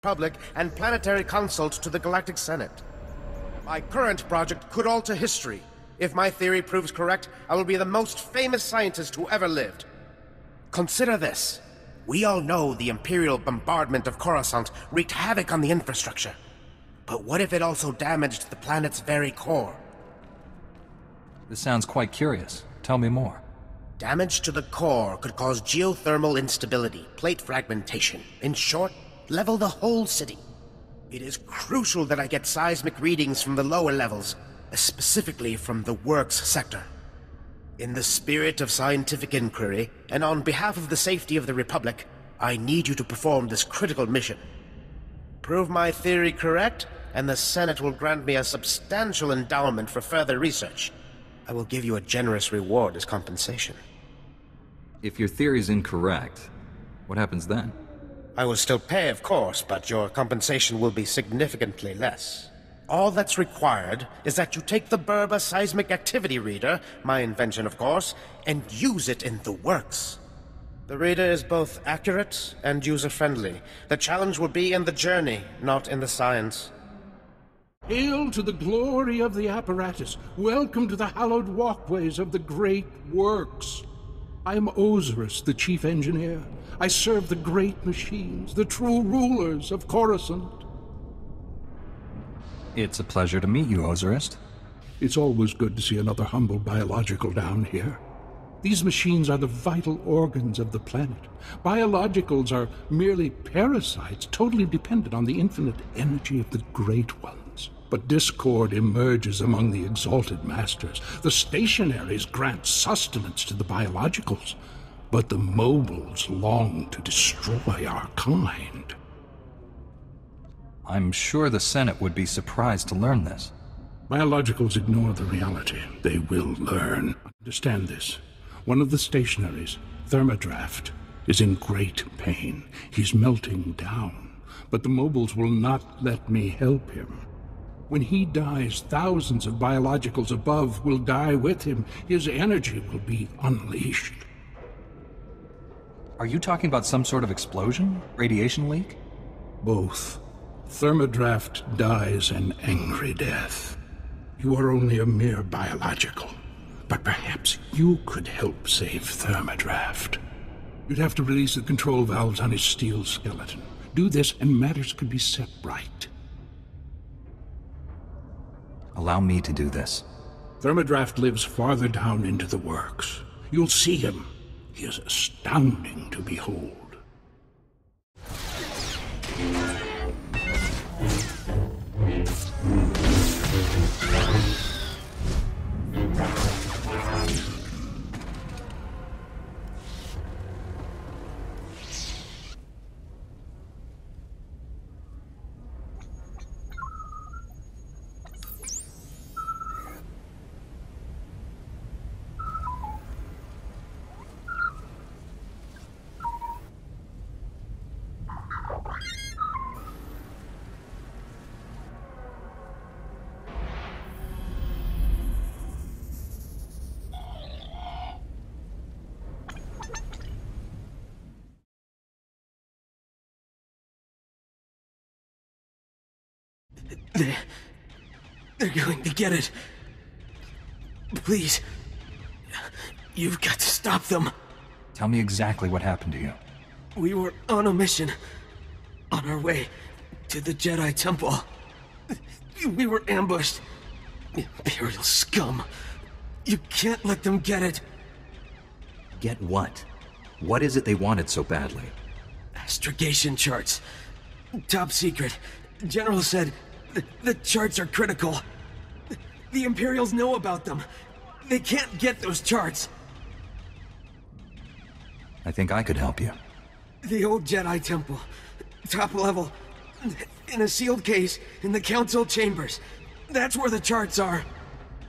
Republic and planetary consult to the Galactic Senate. My current project could alter history. If my theory proves correct, I will be the most famous scientist who ever lived. Consider this. We all know the Imperial bombardment of Coruscant wreaked havoc on the infrastructure. But what if it also damaged the planet's very core? This sounds quite curious. Tell me more. Damage to the core could cause geothermal instability, plate fragmentation. In short, level the whole city. It is crucial that I get seismic readings from the lower levels, specifically from the Works sector. In the spirit of scientific inquiry, and on behalf of the safety of the Republic, I need you to perform this critical mission. Prove my theory correct, and the Senate will grant me a substantial endowment for further research. I will give you a generous reward as compensation. If your theory's incorrect, what happens then? I will still pay, of course, but your compensation will be significantly less. All that's required is that you take the Burba seismic activity reader, my invention of course, and use it in the Works. The reader is both accurate and user-friendly. The challenge will be in the journey, not in the science. Hail to the glory of the apparatus. Welcome to the hallowed walkways of the great Works. I am Osiris, the chief engineer. I serve the great machines, the true rulers of Coruscant. It's a pleasure to meet you, Osiris. It's always good to see another humble biological down here. These machines are the vital organs of the planet. Biologicals are merely parasites, totally dependent on the infinite energy of the Great Ones. But discord emerges among the exalted masters. The stationaries grant sustenance to the biologicals, but the mobiles long to destroy our kind. I'm sure the Senate would be surprised to learn this. Biologicals ignore the reality. They will learn. Understand this. One of the stationaries, Themodraft, is in great pain. He's melting down, but the mobiles will not let me help him. When he dies, thousands of biologicals above will die with him. His energy will be unleashed. Are you talking about some sort of explosion? Radiation leak? Both. Themodraft dies an angry death. You are only a mere biological, but perhaps you could help save Themodraft. You'd have to release the control valves on his steel skeleton. Do this and matters could be set right. Allow me to do this. Themodraft lives farther down into the Works. You'll see him. He is astounding to behold. They're going to get it. Please. You've got to stop them. Tell me exactly what happened to you. We were on a mission. On our way to the Jedi Temple. We were ambushed. Imperial scum. You can't let them get it. Get what? What is it they wanted so badly? Astrogation charts. Top secret. General said the charts are critical. The Imperials know about them. They can't get those charts. I think I could help you. The Old Jedi Temple. Top level. In a sealed case in the Council chambers. That's where the charts are.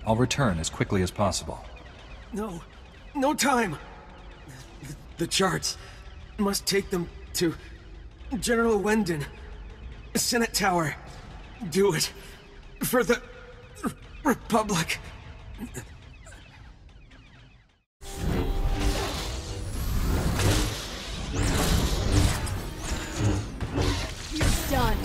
I'll return as quickly as possible. No time. The charts. Must take them to General Wendon. Senate Tower. Do it. For the Republic. You're done.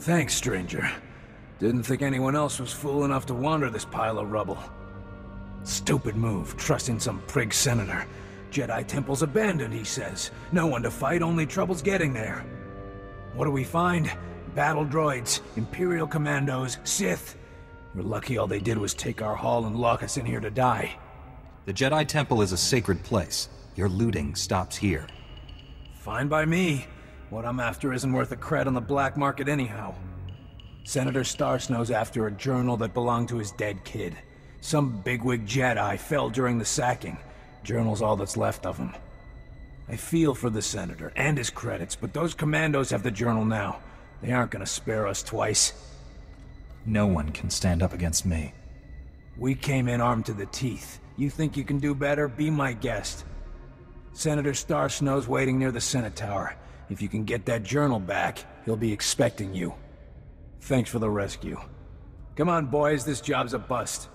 Thanks, stranger. Didn't think anyone else was fool enough to wander this pile of rubble. Stupid move, trusting some prig senator. Jedi Temple's abandoned, he says. No one to fight, only trouble's getting there. What do we find? Battle droids, Imperial commandos, Sith. We're lucky all they did was take our haul and lock us in here to die. The Jedi Temple is a sacred place. Your looting stops here. Fine by me. What I'm after isn't worth a cred on the black market anyhow. Senator Starsnow's after a journal that belonged to his dead kid. Some bigwig Jedi fell during the sacking. Journal's all that's left of him. I feel for the Senator and his credits, but those commandos have the journal now. They aren't gonna spare us twice. No one can stand up against me. We came in armed to the teeth. You think you can do better? Be my guest. Senator Starsnow's waiting near the Senate Tower. If you can get that journal back, he'll be expecting you. Thanks for the rescue. Come on, boys, this job's a bust.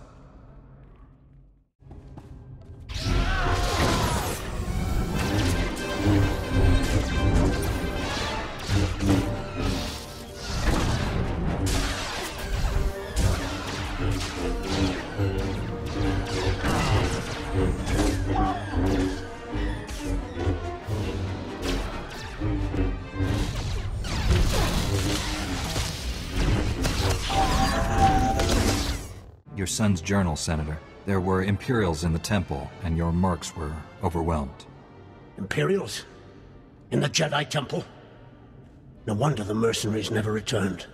Your son's journal, Senator. There were Imperials in the temple, and your mercs were overwhelmed. Imperials? In the Jedi Temple? No wonder the mercenaries never returned.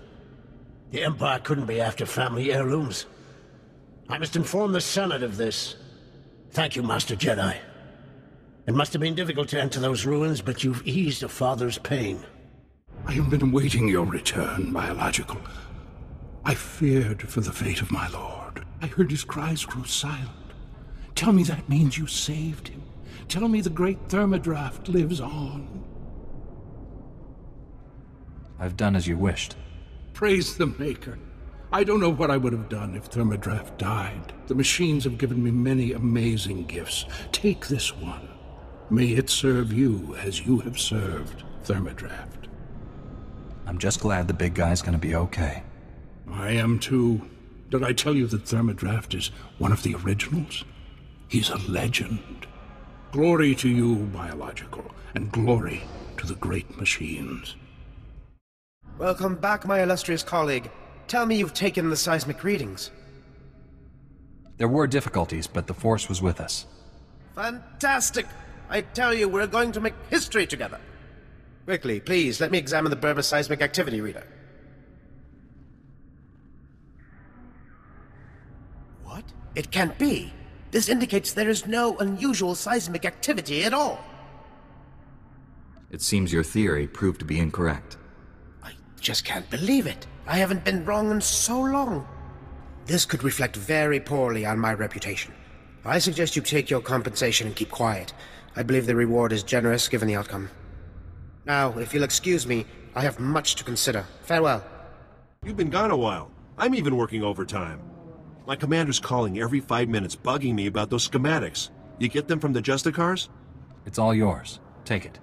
The Empire couldn't be after family heirlooms. I must inform the Senate of this. Thank you, Master Jedi. It must have been difficult to enter those ruins, but you've eased a father's pain. I have been awaiting your return, Biological. I feared for the fate of my lord. I heard his cries grow silent. Tell me that means you saved him. Tell me the great Themodraft lives on. I've done as you wished. Praise the Maker. I don't know what I would have done if Themodraft died. The machines have given me many amazing gifts. Take this one. May it serve you as you have served Themodraft. I'm just glad the big guy's gonna be okay. I am too. Did I tell you that Themodraft is one of the originals? He's a legend. Glory to you, Biological, and glory to the great machines. Welcome back, my illustrious colleague. Tell me you've taken the seismic readings. There were difficulties, but the Force was with us. Fantastic! I tell you, we're going to make history together. Quickly, please, let me examine the Burba seismic activity reader. What? It can't be. This indicates there is no unusual seismic activity at all. It seems your theory proved to be incorrect. I just can't believe it. I haven't been wrong in so long. This could reflect very poorly on my reputation. I suggest you take your compensation and keep quiet. I believe the reward is generous given the outcome. Now, if you'll excuse me, I have much to consider. Farewell. You've been gone a while. I'm even working overtime. My commander's calling every 5 minutes, bugging me about those schematics. You get them from the Justicars? It's all yours. Take it.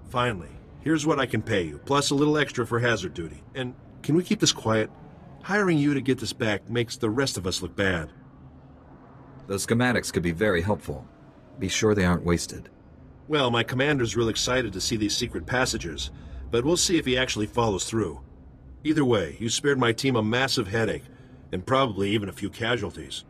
Finally. Here's what I can pay you, plus a little extra for hazard duty. And can we keep this quiet? Hiring you to get this back makes the rest of us look bad. Those schematics could be very helpful. Be sure they aren't wasted. Well, my commander's real excited to see these secret passages, but we'll see if he actually follows through. Either way, you spared my team a massive headache, and probably even a few casualties.